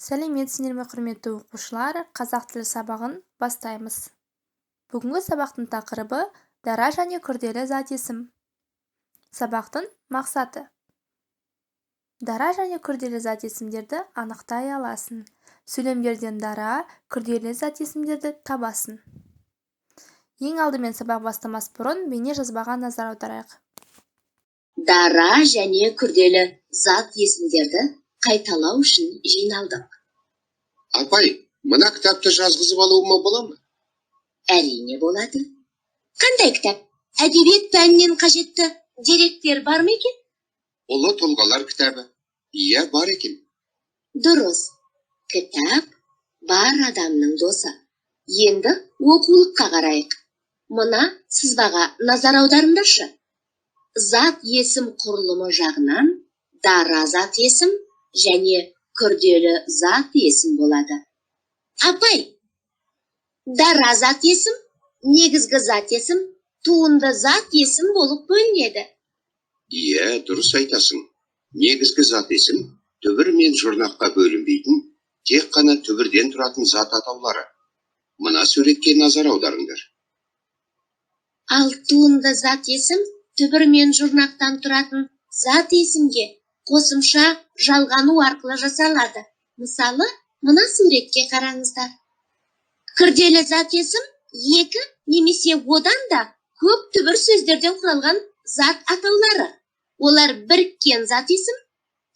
Сәлеметсіздер ме, құрметті оқушылар, қазақ тілі сабағын бастаймыз. Бүгінгі сабақтың тақырыбы дара және күрделі зат есім. Сабақтың мақсаты: дара және күрделі зат есімдерді анықтай аласын. Сөйлемдерден дара, күрделі зат есімдерді табасын. Ең алдымен сабақ бастамас бұрын бейне жазбаға назар аударайық. Дара және күрделі зат есімдерді қайталау үшін жиналдық. Апай, мына кітапты жазғызып алуыма бола ма? Әрине болады. Қандай кітап? Әдебиет пәнінен қажетті деректер бар ма екен? Ұлы тұлғалар кітабы. Иә, бар екен. Дұрыс. Кітап бар адамның досы. Енді оқулыққа қарайық. Мына сызбаға назар аударыңдаршы. Зат есім құрылымы жағынан дара зат есім және күрделі зат есім болады. Апай, дара зат есім, негізгі зат есім, туынды зат есім болып бөлінеді. Иә, дұрыс айтасың. Негізгі зат есім түбір мен жұрнаққа бөлінбейтін, тек қана түбірден тұратын зат атаулары. Мына суретке назар аударыңдар. Ал туынды зат есім түбір мен жұрнақтан тұратын зат есімге қосымша жалғану арқылы жасалады. Мысалы, мына суретке қараңыздар. Күрделі зат есім екі немесе одан да көп түбір сөздерден құралған зат атаулары. Олар біріккен зат есім,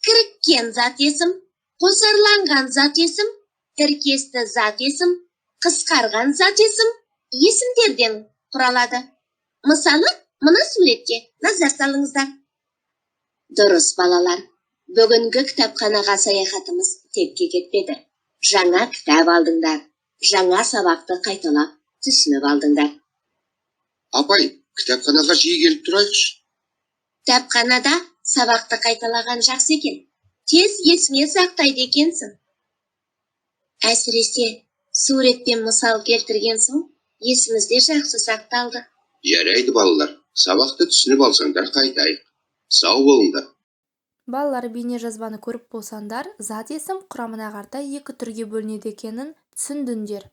кіріккен зат есім, қосарланған зат есім, тіркесті зат есім, қысқарған зат есім есімдерден құралады. Мысалы, мына суретке назар салыңыздар. Дұрыс, балалар. Бүгінгі кітапханаға саяхатымыз текке кетпеді. Жаңа кітап алдыңдар. Жаңа сабақты қайталап түсініп алдыңдар. Апай, кітапханаға жиі келіп тұрайықшы. Кітапханада сабақты қайталаған жақсы екен. Тез есіңе сақтайды екенсің. Әсіресе суретпен мысал келтірген соң есімізде жақсы сақталды. Жарайды балалар, сабақты түсініп алсаңдар қайтайық. Сау болыңдар. Балалар, бейне жазбаны көріп болсаңдар, зат есім құрамына қарата екі түрге бөлінеді екенін түсіндіңдер.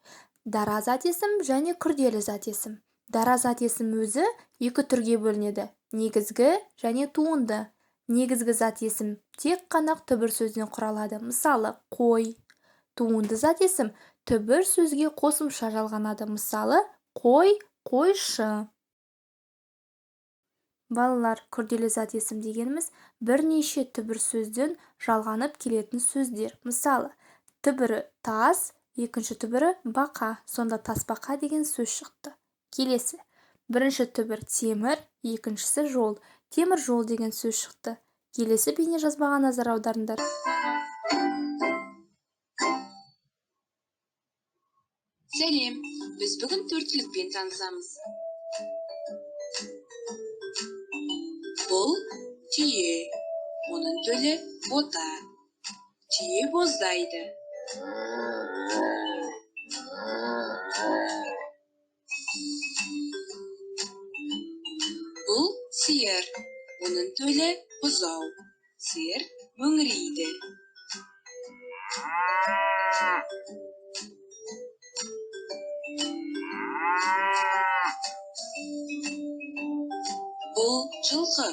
Дара зат есім және күрделі зат есім. Дара зат есім өзі екі түрге бөлінеді: негізгі және туынды. Негізгі зат есім тек қана түбір сөзден құралады. Мысалы, қой. Туынды зат есім түбір сөзге қосымша жалғанады. Мысалы, қой, қойшы. Балалар, күрделі зат есім дегеніміз бірнеше түбір сөзден жалғанып келетін сөздер. Мысалы, түбірі тас, екінші түбірі бақа, сонда тасбақа деген сөз шықты. Келесі, бірінші түбір темір, екіншісі жол, темір жол деген сөз шықты. Келесі бейне жазбаға назар аударыңдар. Сәлем, біз бүгін төрттілікпен танысамыз. Бұл түйе, оның төлі бота. Түйе боздайды. Бұл сиыр, оның төлі бұзау. Сиыр мөңірейді. Бұл жылқы,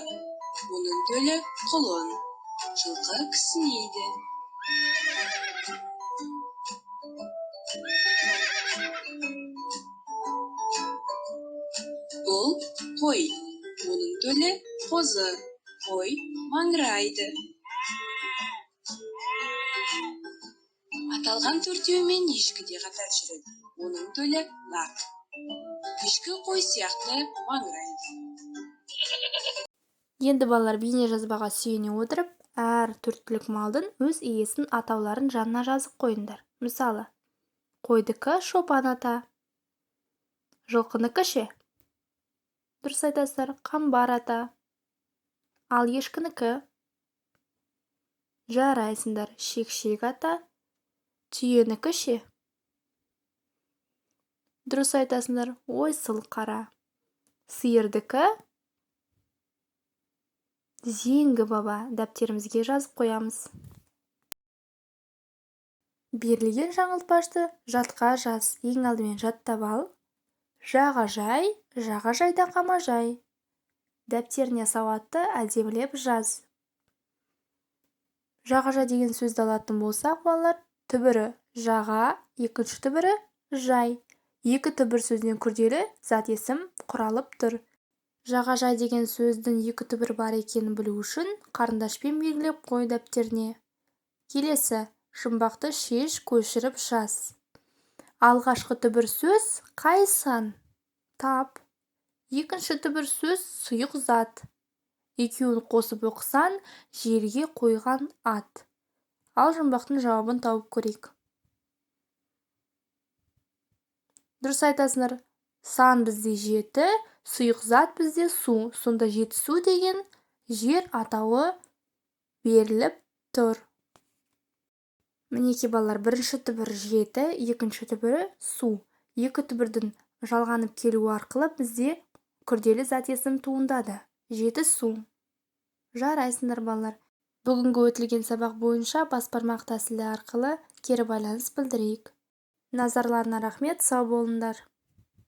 оның төлі құлын. Жылқы кісінейді. Бұл қой, оның төлі қозы. Қой маңырайды. Аталған төртеуімен ешкі де қатар жүреді. Оның төлі лақ. Ешкі қой сияқты маңырайды. Енді балалар, бейне жазбаға сүйене отырып, әр төрттілік малдың өз иесінің атауларын жанына жазып қойыңдар. Мысалы, қойдікі Шопан ата. Жылқыныкі ше? Дұрыс айтасыздар, Қамбар ата. Ал ешкінікі? Жарайсыңдар, Шекшек ата. Түйенікі ше? Дұрыс айтасыңдар, Ойсыл қара. Сиырдікі? Зеңгі баба. Дәптерімізге жазып қоямыз. Берілген жаңылтпашты жатқа жаз. Ең алдымен жаттап ал. Жағажай, жағажайда қамажай. Дәптеріне сауатты әдемілеп жаз. Жағажай деген сөзді алатын болсақ, балалар, түбірі жаға, екінші түбірі жай. Екі түбір сөзден күрделі зат есім құралып тұр. Жағажай деген сөздің екі түбір бар екенін білу үшін қарындашпен белгілеп қой дәптеріне. Келесі, жұмбақты шеш, көшіріп жаз. Алғашқы түбір сөз қай сан? Тап. Екінші түбір сөз сұйық зат. Екеуін қосып оқысан, жерге қойған ат. Ал жұмбақтың жауабын тауып көрейік. Дұрыс айтасыңдар. Сан бізде 7, сұйық зат бізде су. Сонда Жетісу деген жер атауы беріліп тұр. Мінеки балалар, бірінші түбір 7, екінші түбірі су. Екі түбірдің жалғанып келуі арқылы бізде күрделі зат есім туындады. Жетісу. Жарайсыңдар балалар. Бүгінгі өтілген сабақ бойынша бас бармақ тәсілі арқылы кері байланыс білдірейік. Назарларына рахмет, сау болыңдар.